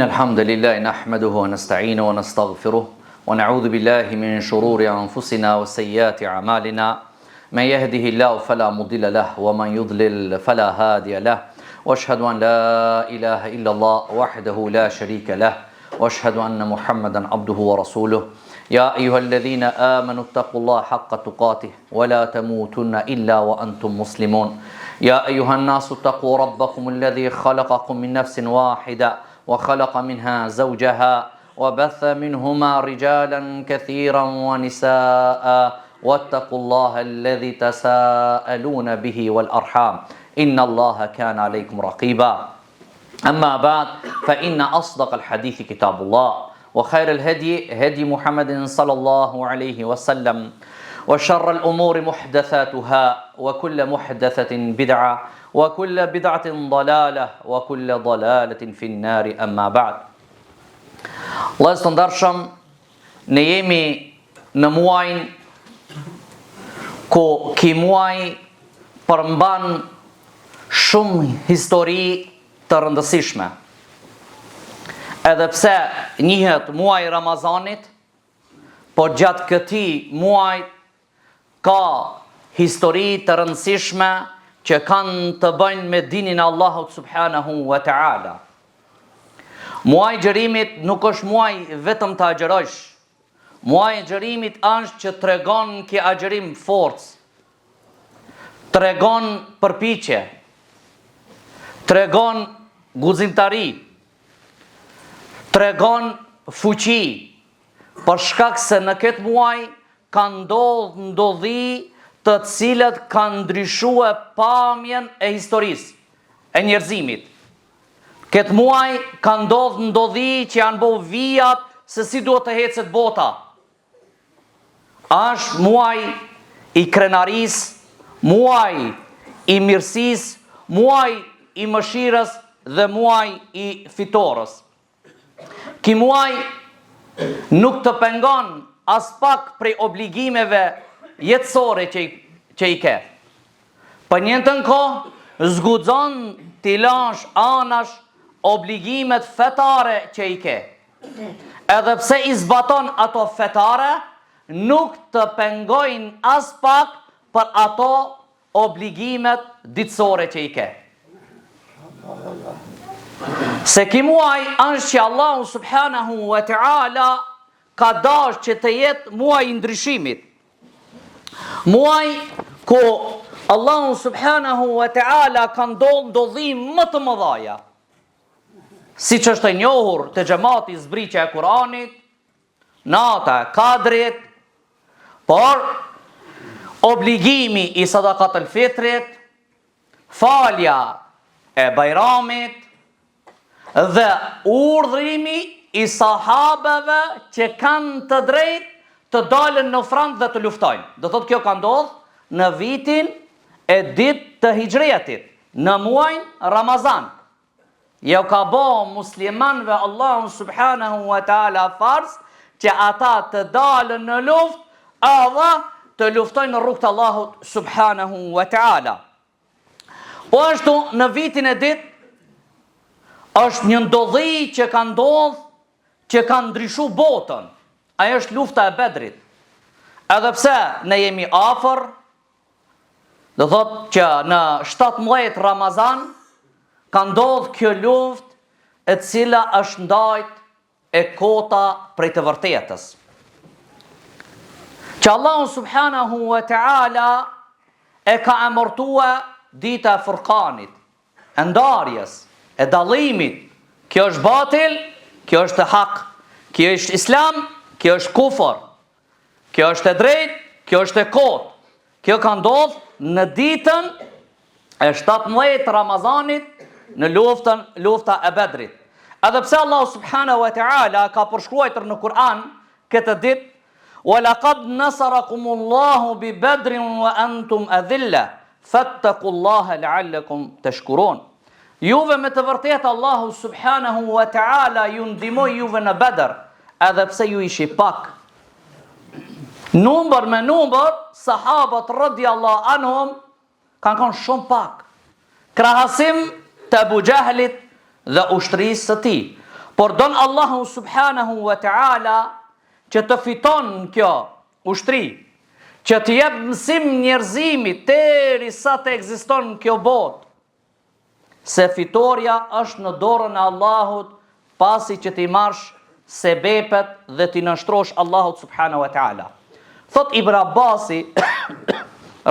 إن الحمد لله نحمده ونستعينه ونستغفره ونعوذ بالله من شرور أنفسنا وسيئات أعمالنا من يهده الله فلا مضل له ومن يضلل فلا هادي له وأشهد أن لا إله إلا الله وحده لا شريك له وأشهد أن محمدا عبده ورسوله يا أيها الذين آمنوا اتقوا الله حق تقاته ولا تموتن إلا وأنتم مسلمون يا أيها الناس اتقوا ربكم الذي خلقكم من نفس واحدة وخلق منها زوجها وبث منهما رجالا كثيرا ونساء واتقوا الله الذي تساءلون به والأرحام إن الله كان عليكم رقيبا أما بعد فإن أصدق الحديث كتاب الله وخير الهدي هدي محمد صلى الله عليه وسلم وشر الأمور محدثاتها وكل محدثة بدعة وكل بدعة ضلالة وكل ضلالة في النار أما بعد. Allah të ndarshëm, ne jemi në muajin ku ky muaj përmban shumë histori të rëndësishme. Edhe pse njihet muaji i Ramazanit, po gjatë këtij muaji ka histori të rëndësishme që kanë të bëjnë me dinin e Allahut subhanahu wa ta'ala. Muaji i xherimit nuk është muaj vetëm të agjerosh. Muaji i xherimit është që tregon që agjerim forcë, tregon përpiqje, tregon guzimtari, tregon fuqi, për shkak se në këtë muaj kanë ndodhur ndodhi të cilat kanë ndryshuar pamjen e historisë, e njerëzimit. Këtë muaj kanë ndodhur ndodhi që janë bërë vijat se si duhet të ecet bota. Është muaj i krenarisë, muaj i mirësisë, muaj i mëshirës dhe muaj i fitores. Ky muaj nuk të pengon as pak prej obligimeve jetësore që i ke. Për njëjtën kohë zguxon t'i lash anash obligimet fetare që i ke. Edhe pse i zbaton ato fetare, nuk të pengojnë as pak për ato obligimet ditësore që i ke. Se ky muaj është që Allahu subhanahu wa ta'ala ka dashur që të jetë muaj i ndryshimit. Muaj ku Allahu subhanahu wa ta'ala ka ndodhi më të mëdha. Siç është e njohur te xhamati zbritja e Kuranit, nata e Kadrit, por obligimi i sadakatul fitrit, falja e Bajramit dhe urdhrimi i sahabeve që kanë të drejtë të dalën në ofrandë dhe të luftojnë. Do thotë kjo ka ndodhur në vitin e ditë të hijrietit, në muajin Ramazan. Jo ka bë muslimanëve Allahu subhanahu wa ta'ala farz që ata të dalën në luftë edhe të luftojnë në rrugt të Allahut subhanahu wa ta'ala. Po ashtu në vitin e ditë është një ndodhi që ka ndodhur, që ka ndryshuar botën. Ajo është lufta e Bedrit. Edhe pse ne jemi afër, do thotë që në 17 Ramazan ka ndodhur kjo luftë e cila është ndajt e kota prej të vërtetës. Që Allahu subhanahu wa ta'ala e ka emërtuar dita e Furqanit, e ndarjes, e dallimit. Kjo është batil, kjo është hak, kjo është islam, kjo është kufër, kjo është e drejtë, kjo është e kotë. Kjo ka ndodhur në ditën e 17 Ramazanit në lufta e Bedrit. Edhe pse Allah subhanahu wa ta'ala ka përshkruar në Kur'an këtë ditë, وَلَقَدْ نَصَرَكُمُ اللَّهُ بِبَدْرٍ وَأَنْتُمْ أَذِلَّةٌ فَاتَّقُوا اللَّهَ لَعَلَّكُمْ تَشْكُرُونَ. Juve me të vërtetë Allahu subhanahu wa ta'ala ju ndihmoi juve në Bedër, edhe pse ju ishi pak. Numër me numër, sahabët radhiyallahu anhum kanë qenë shumë pak. Krahasim të Abu Jahlit dhe ushtrisë së tij. por don Allahu subhanahu wa ta'ala që të fiton kjo ushtri, që të jep mësim njerëzimit derisa të ekziston kjo botë, se fitoria është në dorën e Allahut pasi që ti marrësh sebepet dhe ti nështrosh Allahut subhanahu wa ta'ala. Thot Ibn Abbasi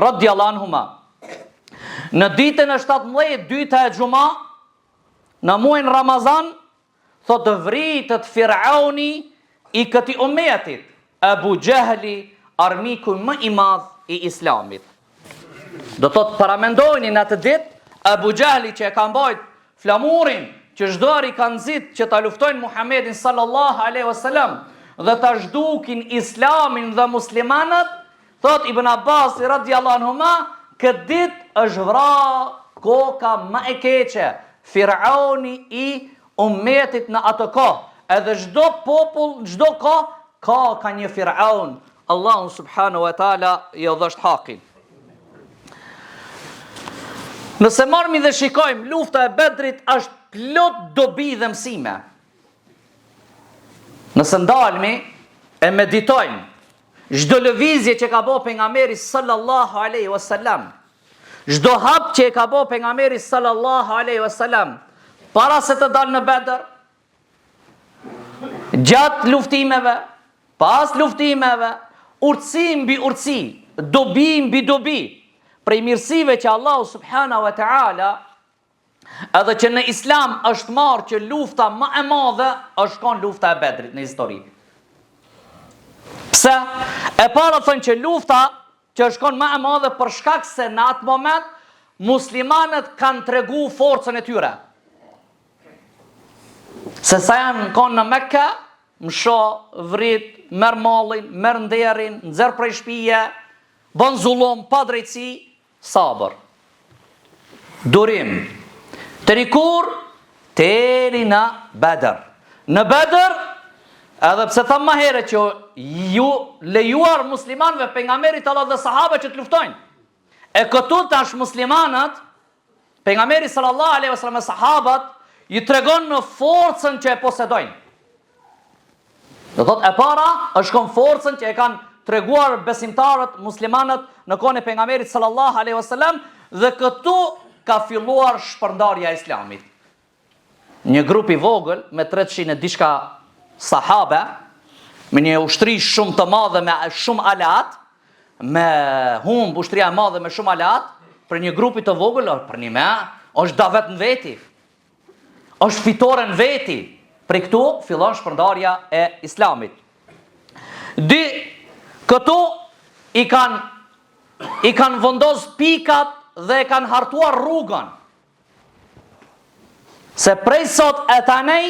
radhiyallahu anhuma, në ditën e 17 dyta e xuma, në muajin Ramazan, thot vritët Firauni i këtij ummetit, Abu Jahli, armiku më i madh i Islamit. Do thot paramendojni në atë ditë Abu Jahli që e ka mbajt flamurin që çdo i kanë nxit që ta luftojnë Muhamedit sallallahu alaihi wasallam dhe ta zhdukin Islamin dhe muslimanët, thot Ibn Abbas radhiyallahu anhuma, këtë ditë është vrar koka më e keqe, Firauni i ummetit në atë kohë. Edhe çdo popull, çdo kohë ka një Firaun. Allahu subhanahu wa taala i dhosht hakin. Nëse marrmi dhe shikojmë, lufta e Bedrit është plot dobi dhe mësime. Nëse ndalmi e meditojmë çdo lëvizje që ka bëu pejgamberi sallallahu alaihi wasallam, çdo hap që e ka bëu pejgamberi sallallahu alaihi wasallam para se të dalë në Bedër, gjatë luftimeve, pas luftimeve, urtësi mbi urtësi, dobi mbi dobi, prej mirësive që Allahu subhanahu wa ta'ala, edhe që në Islam është marrë që lufta më e madhe është kon lufta e Bedrit në histori. Pse? E para thënë që lufta që është kon më e madhe për shkak se në atë moment muslimanët kanë tregu forcën e tyre. Se sa janë kon në Mekke, msho, vrit, merr mallin, merr nderin, nxerr prej shtëpie, bën zullum, pa drejtësi, sabër, durim, të rikur, teri në Bedër. Në Bedër, edhe pse thamë më herët që ju lejuar muslimanëve, pejgamberit Allah dhe sahabët që të luftojnë, e këtu tash muslimanët, pejgamberi sallallahu alaihi wasallam e sahabët, i tregon në forcën që e posedojnë. Do thot e para është kon forcën që e kanë treguar besimtarët muslimanët në kohën e pejgamberit sallallahu alaihi wasallam, dhe këtu ka filluar shpërndarja e Islamit. Një grup i vogël me 300 e diçka sahabe, me një ushtri shumë të madhe me shumë alat, me humb ushtria e madhe me shumë alat, për një grup i të vogël, për një me, është davet në veti. Është fitore në veti. Për këtu fillon shpërndarja e Islamit. Këtu i kanë vendos pikat dhe kanë hartuar rrugën. Se prej sot e tanej,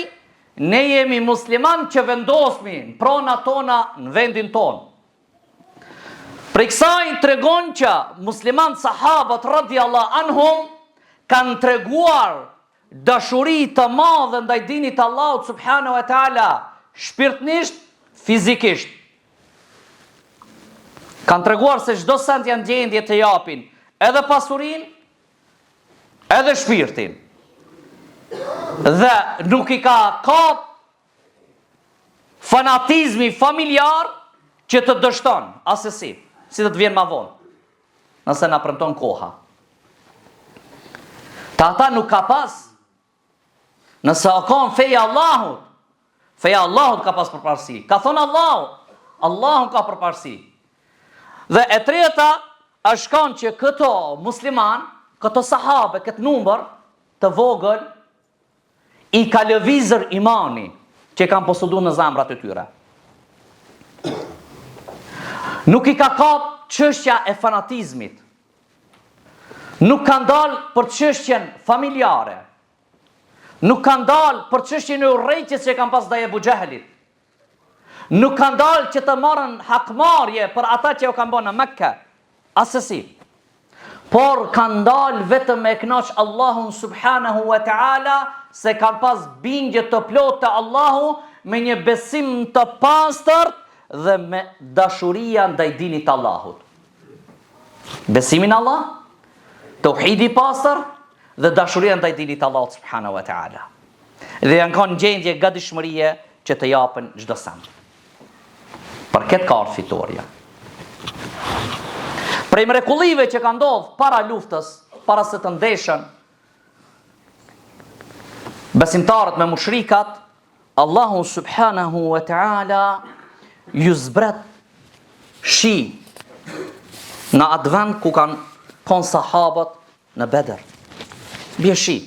ne jemi musliman që vendosmi në pronat tona në vendin tonë. Prej kësaj tregon që musliman sahabët radhiyallahu anhum kanë treguar dashuri të madhe ndaj dinit të Allahut subhanahu wa taala, shpirtnisht, fizikisht. Kanë treguar se çdo sent janë gjendje të japin edhe pasurinë, edhe shpirtin. Dhe nuk i ka kap fanatizmi familjar që të dështon asesi, si do të vjen më vonë, nëse na premton koha. Ata nuk ka pas. Nëse o kon feja Allahut ka pas përparësi. Ka thonë Allahun ka përparësi. Dhe e treta është kanë që këto musliman, këto sahabe, këtë numër të vogël, i ka lëvizër imani që kanë poseduar në zemrat e tyre. Nuk i ka kap çështja e fanatizmit. Nuk kanë dalë për çështjen familjare. Nuk kanë dalë për çështjen e urrejtjes që kanë pas ndaj Abu Jahlit. Nuk kanë dalë që të marrën hakmarrje për ata që u kanë bërë në Mekë, asesi. Por kanë dalë vetëm me kënaq Allahun subhanahu wa taala, se kanë pas bindje të plotë të Allahu, me një besim të pastërt dhe me dashuria ndaj dinit të Allahut. Besimin Allah, tauhidi pastër dhe dashuria ndaj dinit të Allahut subhanahu wa taala. Dhe janë kanë gjendje gatishmërie që të japën çdo send. Për këtë ka ardhur fitoria. Prej mrekullive që ka ndodhur para luftës, para se të ndeshën besimtarët me mushrikat, Allahu subhanahu wa ta'ala ju zbret shi në atë vend ku kanë konë sahabët në Bedër. Bje shi.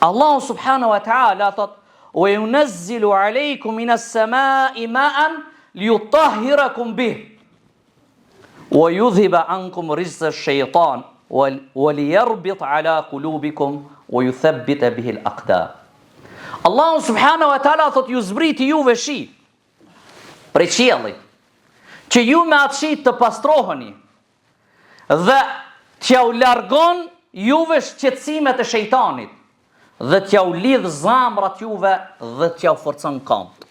Allahu subhanahu wa ta'ala thot: "Wa yunazzilu alaykum minas samai ma'an liyutahhirakum bih wa yudhhiba ankum rijza ash-shaytan wa liyarbit ala qulubikum wa yuthabbita bihi al-aqdam." Allahu subhanahu wa ta'ala thot ju zbriti juve shi prej qiellit, që ju me atë shi të pastroheni dhe t'ja u largon juve shqetësimet e shejtanit dhe t'ja u lidh zamrat juve dhe t'ja u forcon këmbët.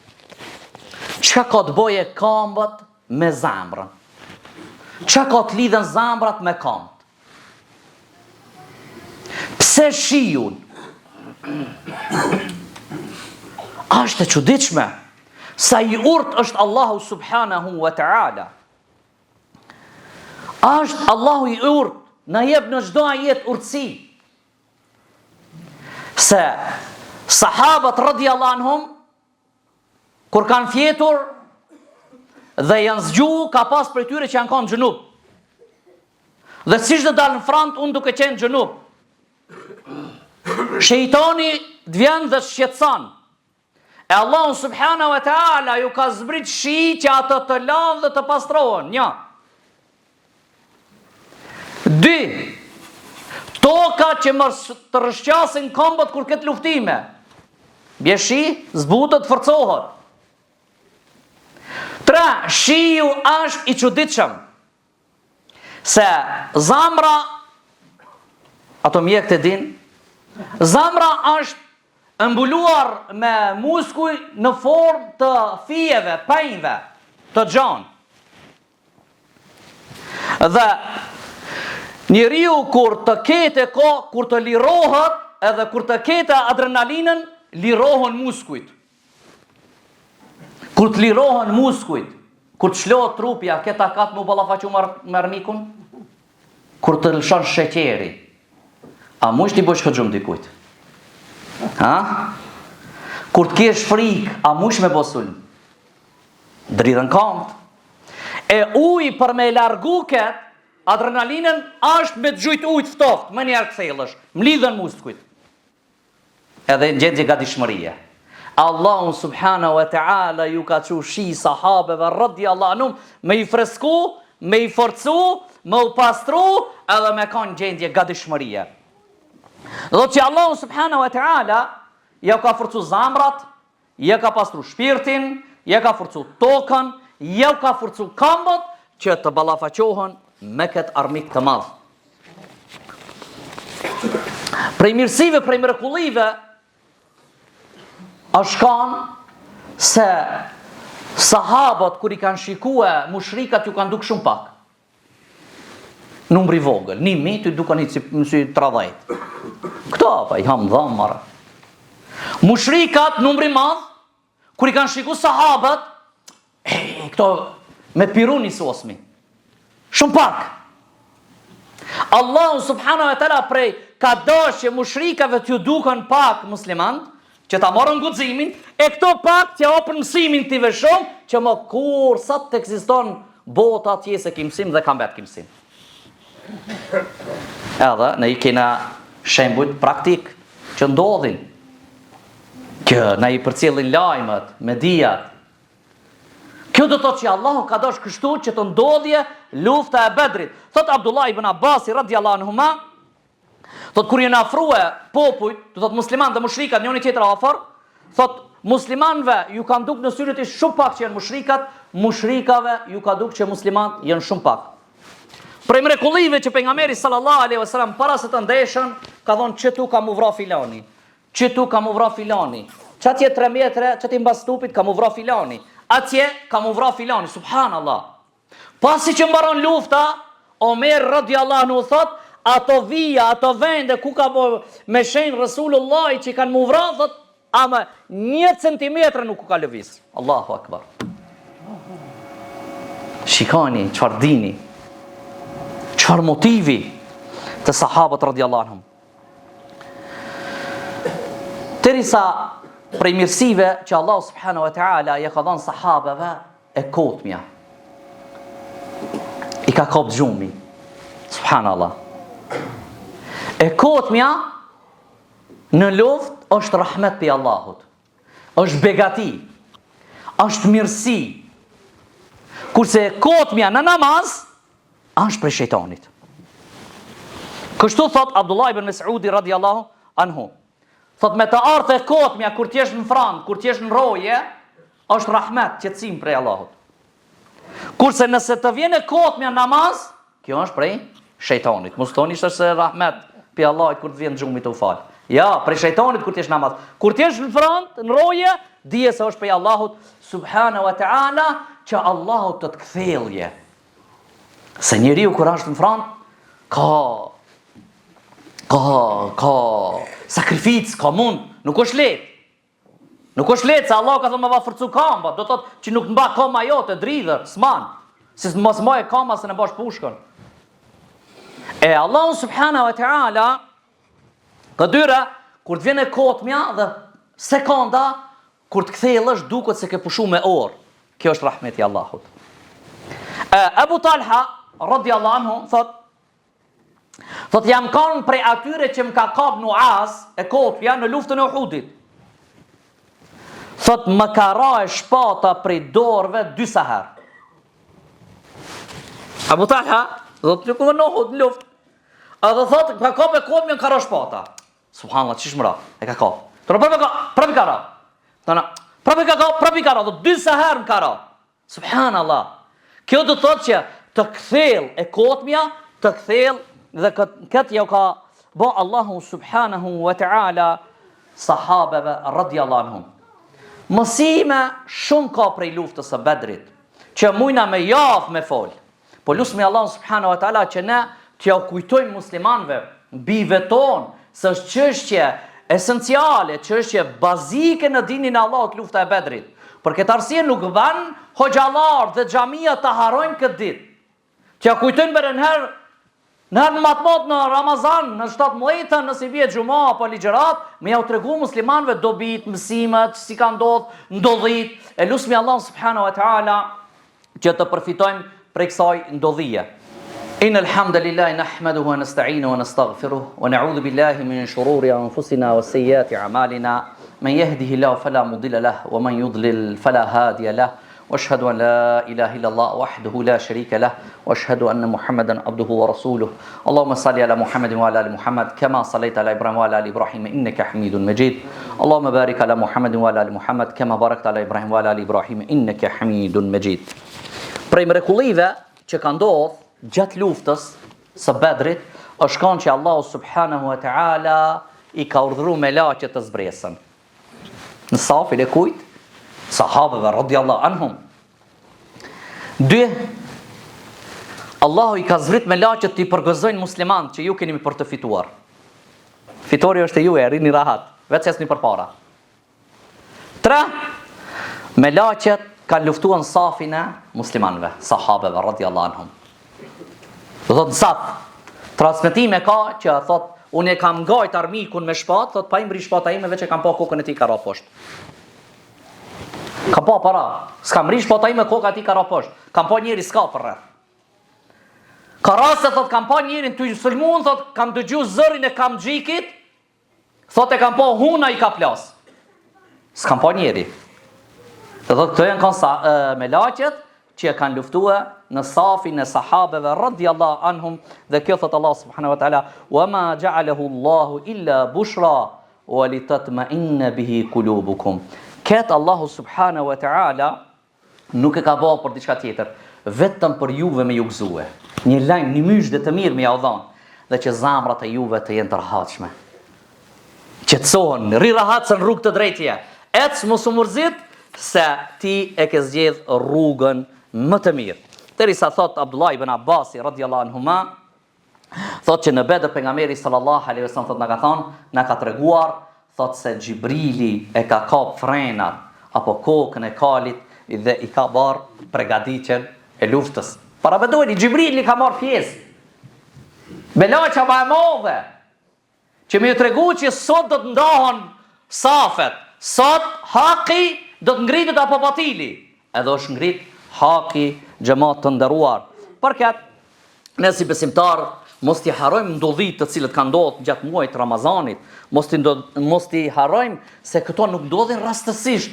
Çka ka të boje këmbët me zamrën? Çka ka të lidhen zamrat me këmbët? Pse shiun? Është e çuditshme sa i urt është Allahu subhanahu wa ta'ala. Është Allahu i urt, na jep në çdo ajet urtësi. Se sahabët radhiyallahu anhum kur kanë fjetur dhe janë zgjuar, ka pas për tyre që janë kanë xhunub. Dhe siç do dalën front, unë duke qenë xhunub. Shejtani vjen dhe shqetëson. E Allahu subhanahu wa ta'ala ju ka zbrit shi që ato të lavë dhe të pastrohen. 1. 2. Toka që më të rëshqasin këmbët kur këtë luftime. Bje shi, zbutët, forcohet. 3. Shiu është i çuditshëm. Se zamra, ato mjekët e din, zamra është mbuluar me muskuj në formë të fijeve, pejnve, të gjanë. Dhe njeriu kur të kete kur të lirohet, edhe kur të kete adrenalinën, lirohen muskujt. Kur të lirohen muskujt, kur të shlohet trupja, këta katë mu ballafaqu me armikun, kur të lëshon sheqeri, a mu ishtë i bësh hëxhum dikujt? Ha? Kur të kesh frikë, a mush me bosul? Dridhen këmbët. E uji për me largu këtë, adrenalinën është me të gjujt ujtë ftoft, më njerë këthejlësh, mlidhen muskujt. Edhe në gjendje gatishmërie. Allahu subhanahu wa ta'ala ju ka që shi sahabeve radhiyallahu anhum me i fresku, me i forcu, me u pastru, edhe me kanë gjendje gatishmërie. Dhe që Allahu subhanahu wa ta'ala ja ka forcu zamrat, ja ka pastru shpirtin, ja ka forcu tokën, ja ka forcu këmbët që të ballafaqohen me këtë armik të madh. Prej mirësive, prej mrekullive është kanë se sahabët kur i kanë shikue mushrikat ju kanë duk shumë pak. Numri vogël, 1.000 të dukan si 30. Këto pa i ham dhamara. Mushrikat numri madh, kur i kanë shiku sahabët, këto me pirun i sosmi. Shumë pak. Allahu subhanahu wa ta'ala prej ka dashje mushrikave t'ju dukan pak muslimant, që ta morën guximin, e këto pak t'ja opën mësimin t'i veshëm, që më kur sa të ekziston bota atje se kimsim dhe kam bet kimsim. Edhe ne i kena shembujt praktik që ndodhin, që ne i përcjellin lajmet, mediat. Kjo do të thotë që Allahu ka dashur kështu që të ndodhje lufta e Bedrit. Thot Abdullah ibn Abbas radhiyallahu anhuma, thot kur janë afrue popujt, do thot muslimanë dhe mushrikat njëri tjetër afër, thot muslimanëve ju kanë duk në syrit e shumë pak që janë mushrikat, mushrikave ju ka duk që muslimanët janë shumë pak. Prej mrekullive që pejgamberi sallallahu alaihi wasallam para se të ndeshën ka thonë që tu ka mu vra filani, që tu ka mu vra filani, çatje 3 metra, çati mbas stupit ka mu vra filani, atje ka mu vra filani, subhanallah. Pasi që mbaron lufta, Omer radhiyallahu anhu thot, ato vija, ato vende ku ka me shenjë Resulullah që kanë mu vra, thot, ama 1 centimetër nuk u ka lëviz. Allahu akbar. Shikoni, çfarë dini, çfarë motivi të sahabët radhiyallahu anhum. Derisa prej mirësive që Allah subhanahu wa taala ja ka dhënë sahabëve e kotmja. I ka kap gjumi. Subhanallah. E kotmja në luftë është rahmet për Allahut. Është begati. Është mirësi. Kurse e kotmja në namaz është prej shejtanit. Kështu thot Abdullah ibn Mas'udi radhiyallahu anhu. Thot me të ardhe e kotmja kur t'jesh në front, kur t'jesh në roje, është rahmet, qetësim prej Allahut. Kurse nëse të vjen e kotmja namaz, kjo është prej shejtanit. Mos thoni se rahmet për Allahut kur të vjen xhumi të u fal. Ja, prej shejtanit kur t'jesh namaz. Kur t'jesh në front, në roje, dije se është prej Allahut subhanahu wa ta'ala, që Allahut të të kthellje. Se njeriu kur është në front, ka sakrificë, ka mund, nuk është lehtë. Nuk është lehtë se Allah ka thënë më va forcu kamba, do thotë që nuk mba koma jote dridhër, s'man. Si mos mbaje kamba se në bash pushkën. E Allah subhanahu wa ta'ala të dyra kur të vjen e kotmja dhe sekonda kur të kthellësh duket se ke pushu me orë. Kjo është rahmeti i Allahut. Abu Talha radhiyallahu anhu thot jam kanë prej atyre që më ka kap Nuaz e kotja në luftën e Uhudit. Thot më ka ra e shpata prej dorëve 2 herë. Abu Talha thot që ku në Uhud në luftë. Edhe thot më ka kap e kotja më ka ra shpata. Subhanallah, çish më ra? E ka kap. Prapi ka ra. Prapi ka ra, do 2 herë më ka ra. Subhanallah. Kjo do thot që të kthell e kotmja, të kthell dhe këtë ja ka bo Allahu subhanahu wa ta'ala sahabeve radhiyallahu anhum. Mësime shumë ka prej luftës së Bedrit, që mujna me javë me fol. Po lusmi Allahu subhanahu wa ta'ala që ne t'ja kujtojmë muslimanve bive tonë, se është çështje esenciale, çështje bazike në dinin e Allahut lufta e Bedrit. Për këtë arsye nuk van hoxhallar dhe xhamia të harrojnë këtë ditë. T'ja kujtojnë bërë në matmot në Ramazan, në 17, nëse vje xhuma apo ligjërat, me ja u tregu muslimanëve dobit, mësimet, si ka ndodhit, e lusmi Allah subhanahu wa ta'ala që të përfitojmë prej kësaj ndodhije. Innal hamdalillahi nahmaduhu wa nasta'inuhu wa nastaghfiruh wa na'udhu billahi min shururi anfusina wa sayyiati a'malina man yahdihillahu fala mudilla lahu wa man yudlil fala hadiya lahu. واشهد ان لا اله الا الله وحده لا شريك له واشهد ان محمدا عبده ورسوله اللهم صل على محمد وعلى ال محمد كما صليت على ابراهيم وعلى ال ابراهيم انك حميد مجيد اللهم بارك على محمد وعلى ال محمد كما باركت على ابراهيم وعلى ال ابراهيم انك حميد مجيد. Prej mrekullive që ka ndodhur gjatë luftës së Bedrit është kanë që Allahu subhanahu wa ta'ala i ka urdhëruar me laqe të zbresën. Në safin e kujt? Sahabëve radhiyallahu anhum. 2. Allahu i ka zbrit me laqet të i përgëzojnë muslimanët që ju keni për të fituar. Fitori është e ju, rini rahat, vetë se s'ni përpara. 3. Me laqet kanë luftuar në safin e muslimanëve, sahabëve radhiyallahu anhum. Do thotë saf. Transmetime ka që thotë unë e kam ngajt armikun me shpatë, thotë pa i mbri shpata ime veç e kam pa kokën e tij ka ra poshtë. Kam pa para, s'kam rish po ta ime koka ti ka ra poshtë. Kam pa njeri s'ka për rreth. Ka raste thot kam pa njerin të sulmun, thot kam dëgju zërin e kam gjikit, thot e kam pa huna i ka plas. S'kam pa njeri. Dhe thot këto janë kanë me laqet që e kanë luftua në safin e sahabeve radhiyallahu anhum, dhe kjo thot Allah subhanahu wa ta'ala wa ma ja'alahu Allahu illa bushra wa litatma'inna bihi qulubukum. Këtë Allahu subhanahu wa ta'ala nuk e ka bërë për diçka tjetër, vetëm për juve me ju gëzue. Një lajm, një myshdë të mirë me ja u dhanë, dhe që zamrat e juve të jenë të rahatshme. Qetësohen, ri rahatën rrugë të drejtje. Ec mos u mërzit se ti e ke zgjedh rrugën më të mirë. Derisa thot Abdullah ibn Abbas radhiyallahu anhuma, thot që në Bedër pejgamberi sallallahu alaihi wasallam thot na ka thonë, na ka treguar, thot se Gjibrili e ka kap frenat apo kokën e kalit dhe i ka barë pregaditjen e luftës. Para bedojni, Gjibrili ka marrë pjesë. Belaqa ma e modhe, që me ju tregu që sot do të ndohon safet, sot haki do të ngritet apo batili, edhe është ngrit haki, xhamat të nderuar. Për këtë, ne si besimtar mos t'i harrojmë ndodhit të cilët kanë ndodhur gjatë muajit Ramazanit, mos t'i harrojmë se këto nuk ndodhin rastësisht.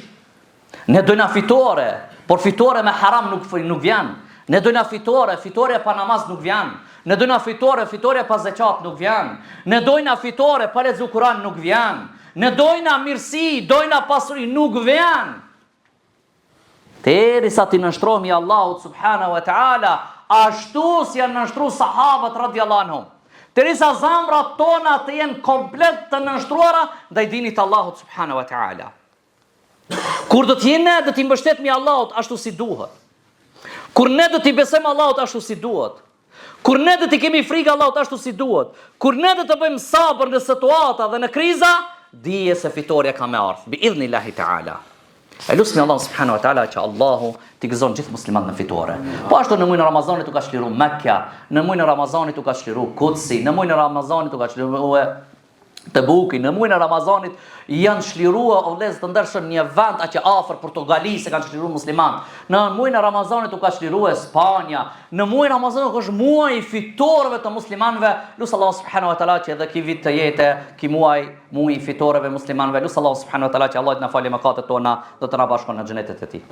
Ne dojna fitore, por fitore me haram nuk vjen. Ne dojna fitore pa namaz nuk vjen. Ne dojna fitore pa zeqat nuk vjen. Ne dojna fitore pa lexu Kur'an nuk vjen. Ne dojna mirësi, dojna pasuri nuk vjen. Derisa ti nështrohemi Allahut subhanahu wa ta'ala, ashtu si janë nështruar sahabët radhiyallahu anhum. Derisa zamrat tona të jenë komplet të nështruara ndaj dinit të Allahut subhanahu wa ta'ala. Kur do t'jene ne do t'i mbështetemi Allahut ashtu si duhet. Kur ne do t'i besojmë Allahut ashtu si duhet. Kur ne do t'i kemi frikë Allahut ashtu si duhet. Kur ne do të bëjmë sabër në situata dhe në kriza, dije se fitoria ka me ardhur bi idhnillahi ta'ala. E lusmi Allah subhanahu wa ta'ala që Allahu t'i gëzon gjithë muslimat në fitore. Po ashtu në muajin e Ramazanit u ka çliru Mekka, në muajin e Ramazanit u ka çliru Kutsi, në muajin e Ramazanit u ka çliru Tebuki, në muajin e Ramazanit janë çliruar o vëllezër të ndershëm një vend aq afër Portugalisë kanë çliruar musliman. Në muajin e Ramazanit u ka çliruar Spanja. Në muajin e Ramazanit është muaji i fitorëve të muslimanëve. Lut Allah subhanahu wa taala që edhe ky vit të jetë ky muaj i fitorëve muslimanëve. Lut Allah subhanahu wa taala që Allah të na falë mëkatet tona, do të na bashkon në xhenetet e tij.